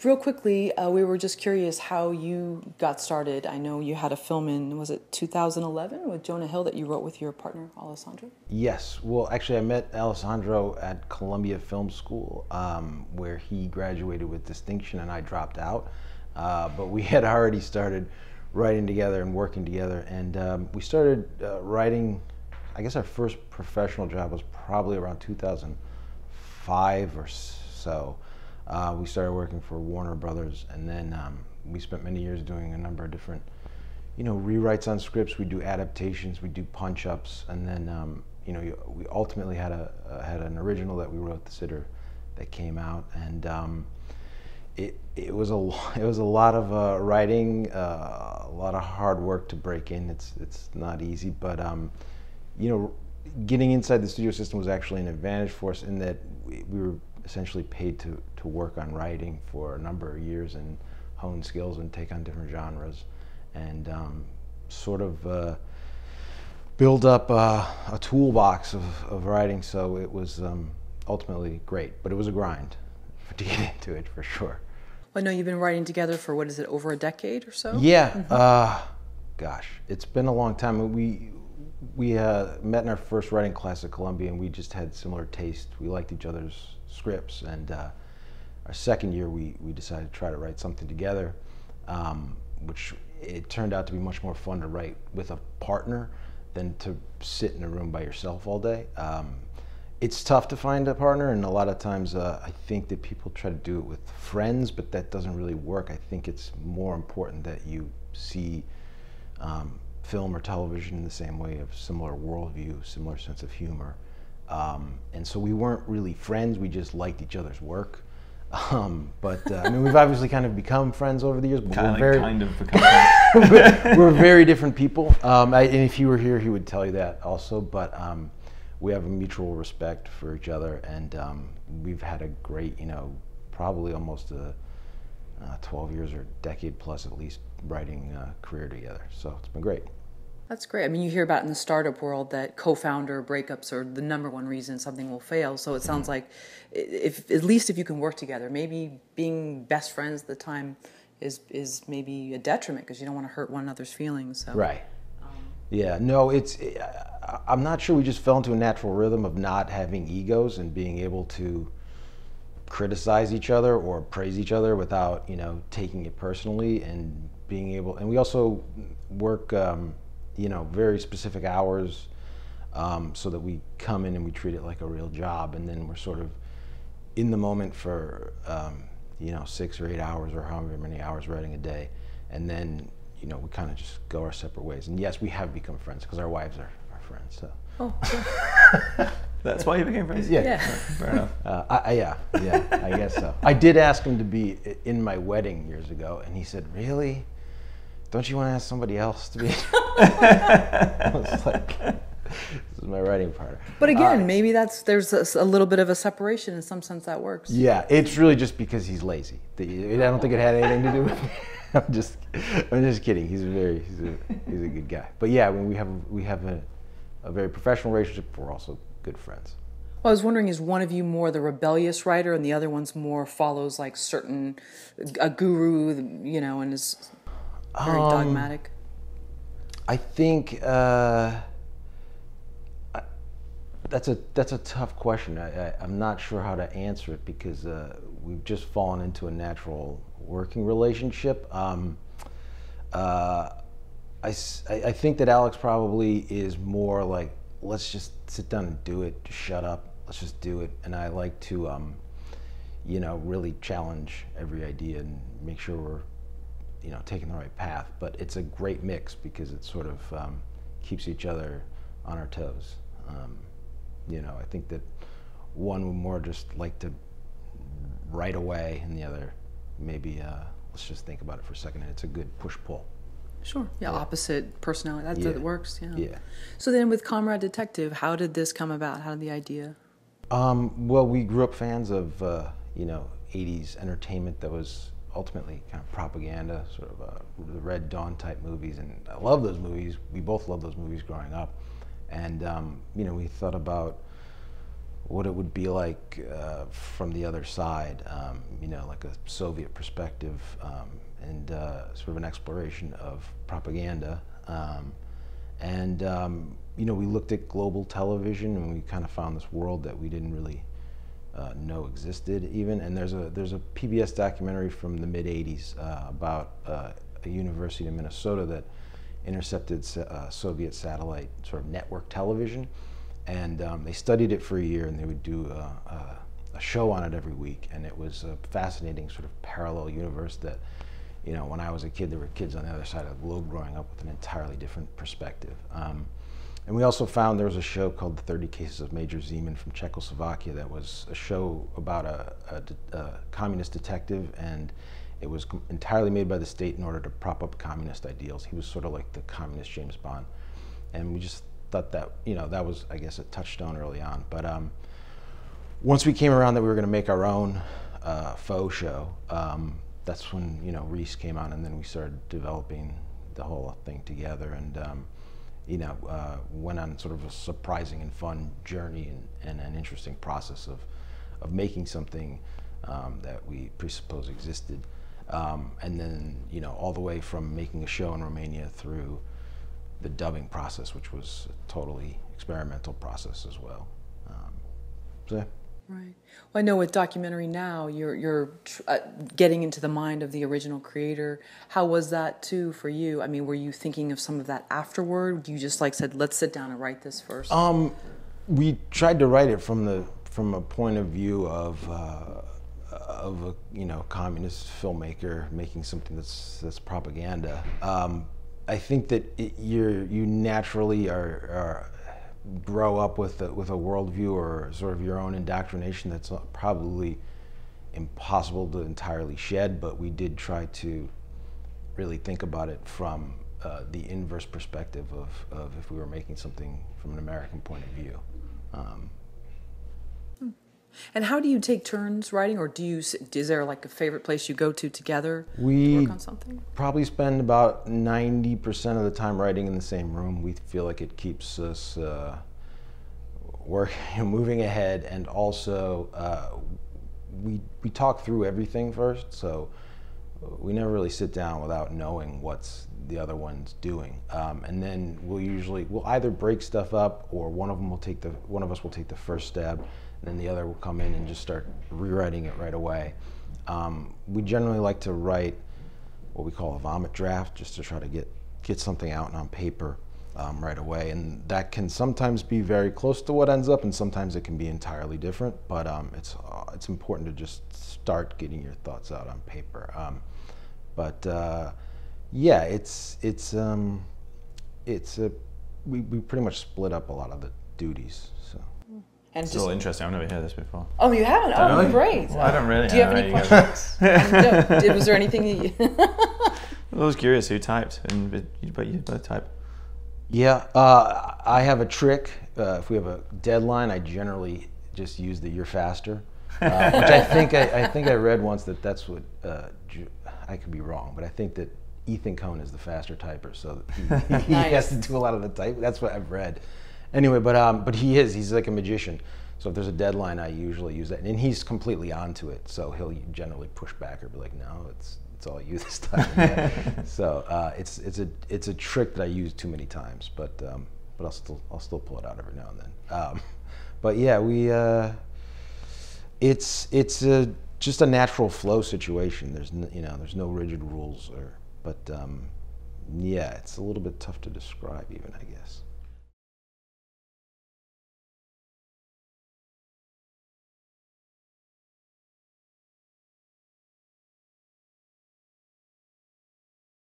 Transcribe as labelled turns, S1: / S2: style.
S1: Real quickly, we were just curious how you got started. I know you had a film in, was it 2011 with Jonah Hill that you wrote with your partner, Alessandro?
S2: Yes. Well, actually, I met Alessandro at Columbia Film School, where he graduated with distinction and I dropped out. But we had already started writing together and working together. And we started writing, I guess our first professional job was probably around 2005 or so. We started working for Warner Brothers, and then we spent many years doing a number of different, rewrites on scripts. We do adaptations, we do punch-ups, and then, we ultimately had an original that we wrote, The Sitter, that came out, and it was a lot of writing, a lot of hard work to break in. It's not easy, but getting inside the studio system was actually an advantage for us in that we were essentially paid to work on writing for a number of years and hone skills and take on different genres and sort of build up a toolbox of writing. So it was ultimately great, but it was a grind to get into it for sure.
S1: I know you've been writing together for, what is it, over a decade or so?
S2: Yeah, gosh, it's been a long time. We met in our first writing class at Columbia, and we just had similar taste. We liked each other's scripts, and our second year we decided to try to write something together, which it turned out to be much more fun to write with a partner than to sit in a room by yourself all day. It's tough to find a partner, and a lot of times I think that people try to do it with friends, but that doesn't really work. I think it's more important that you see film or television in the same way, of similar worldview, similar sense of humor. And so we weren't really friends, we just liked each other's work. I mean, we've obviously kind of become friends over the years, but we're very different people. And if he were here, he would tell you that also, but we have a mutual respect for each other, and we've had a great, probably almost 12 years or decade plus at least writing career together. So it's been great.
S1: That's great. I mean, you hear about in the startup world that co-founder breakups are the #1 reason something will fail. So it sounds like, at least if you can work together, maybe being best friends at the time is maybe a detriment because you don't want to hurt one another's feelings. So.
S2: Right. Yeah. No, I'm not sure. We just fell into a natural rhythm of not having egos and being able to criticize each other or praise each other without, taking it personally, and being able. And we also work. Very specific hours, so that we come in and we treat it like a real job, and then we're sort of in the moment for 6 or 8 hours or however many hours writing a day, and then we kind of just go our separate ways. And yes, we have become friends because our wives are friends. So.
S1: Oh, sure.
S3: That's why you became friends?
S2: Yeah.
S3: Fair enough.
S2: Yeah, I guess so. I did ask him to be in my wedding years ago, and he said, "Really? Don't you want to ask somebody else to be?" I was like, "This is my writing partner."
S1: But again, maybe there's a little bit of a separation in some sense that works.
S2: Yeah, it's really just because he's lazy. I don't think it had anything to do with me. I'm just kidding. He's a good guy. But yeah, when we have a very professional relationship, we're also good friends.
S1: Well, I was wondering, is one of you more the rebellious writer, and the other one's more follows like a guru, and is very dogmatic?
S2: I think that's a tough question. I'm not sure how to answer it because we've just fallen into a natural working relationship. I think that Alex probably is more like, let's just sit down and do it. Just shut up. Let's just do it. And I like to, really challenge every idea and make sure we're, taking the right path. But it's a great mix because it sort of keeps each other on our toes. I think that one would more just like to right away, and the other maybe let's just think about it for a second. And it's a good push-pull.
S1: Sure. Yeah, opposite personality. That works.
S2: Yeah.
S1: So then, with Comrade Detective, how did this come about? How did the idea?
S2: Well, we grew up fans of 80s entertainment that was ultimately kind of propaganda, sort of the Red Dawn type movies, and I love those movies. We both loved those movies growing up, and we thought about what it would be like from the other side, you know, like a Soviet perspective, and sort of an exploration of propaganda. You know, we looked at global television, and we kind of found this world that we didn't really know existed even. And there's a PBS documentary from the mid '80s about a university in Minnesota that intercepted Soviet satellite sort of network television, and they studied it for a year, and they would do a show on it every week. And it was a fascinating sort of parallel universe that, you know, when I was a kid, there were kids on the other side of the globe growing up with an entirely different perspective. And we also found there was a show called The 30 Cases of Major Zeman from Czechoslovakia that was a show about a communist detective, and it was entirely made by the state in order to prop up communist ideals. He was sort of like the communist James Bond. And we just thought that, you know, that was, I guess, a touchstone early on. But once we came around that we were going to make our own faux show, that's when, you know, Rhys came on, and then we started developing the whole thing together, and you know, went on sort of a surprising and fun journey and an interesting process of making something that we presuppose existed, and then, you know, all the way from making a show in Romania through the dubbing process, which was a totally experimental process as well. So yeah.
S1: Right. Well, I know with documentary now, you're getting into the mind of the original creator. How was that too for you? I mean, were you thinking of some of that afterward? You just like said, let's sit down and write this first.
S2: We tried to write it from a point of view of a, you know, communist filmmaker making something that's propaganda. I think that you naturally are grow up with a worldview or sort of your own indoctrination that's probably impossible to entirely shed, but we did try to really think about it from the inverse perspective of if we were making something from an American point of view.
S1: And how do you take turns writing, or is there like a favorite place you go to together to work on something?
S2: Probably spend about 90% of the time writing in the same room. We feel like it keeps us moving ahead, and also we talk through everything first, so we never really sit down without knowing what's the other one's doing, and then we'll either break stuff up, or one of us will take the first stab, and then the other will come in and just start rewriting it right away. We generally like to write what we call a vomit draft, just to try to get something out on paper right away, and that can sometimes be very close to what ends up, and sometimes it can be entirely different. But it's important to just start getting your thoughts out on paper. Yeah, we pretty much split up a lot of the duties. So.
S3: And it's all interesting. I've never heard this before.
S1: Oh, you haven't? Oh,
S3: really?
S1: Great.
S3: Well, I don't really.
S1: Do you have any questions? No, was there anything
S3: I was curious who typed, but you both type.
S2: Yeah, I have a trick. If we have a deadline, I generally just use the "you're faster," which I think I read once that's what. I could be wrong, but I think that Ethan Cohn is the faster typer, so he has to do a lot of the type. That's what I've read. Anyway, but he's like a magician. So if there's a deadline, I usually use that, and he's completely onto it. So he'll generally push back or be like, "No, it's all you this time." So it's a trick that I use too many times, but I'll still pull it out every now and then. But yeah, it's just a natural flow situation. There's no rigid rules, but yeah, it's a little bit tough to describe even, I guess.